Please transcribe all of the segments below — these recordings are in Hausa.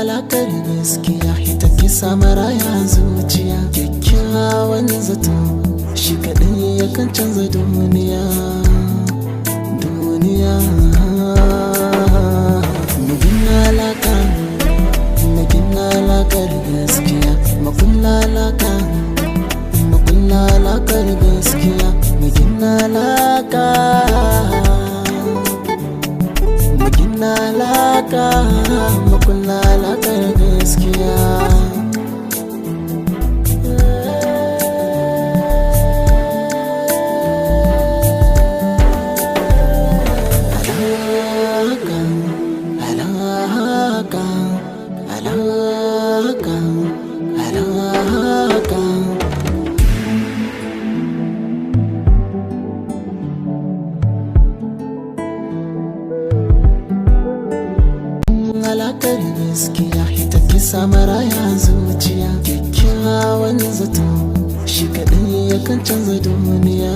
alakar gaskiya ita ke samara ya zuciya. Kyakkyawan zato shi kaɗai yakan canza duniya. Mugina alakar gaskiya, makulla alakar gaskiya. Mugina alaka, makulla alakar gaskiya. Alakar gaskiya ita ke samara ya zuciya. Kyakkyawan zato shi kaɗai yakan canza duniya.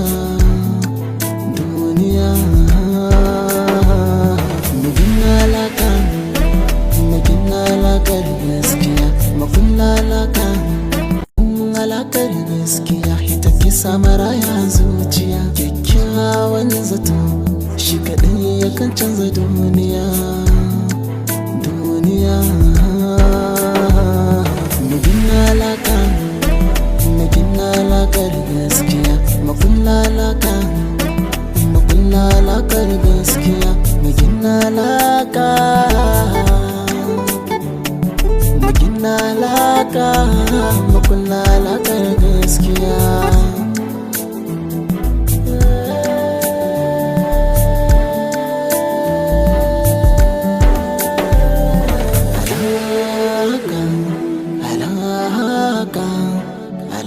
Mugina alakar gaskiya, makulla alakar gaskiya ita ke samara ya zuciya. Kyakkyawan zato shi kaɗai yakan canza duniya. Mugina alakar gaskiya, makulla alakar gaskiya. Mugina alaka, makulla alakar gaskiya. Alaka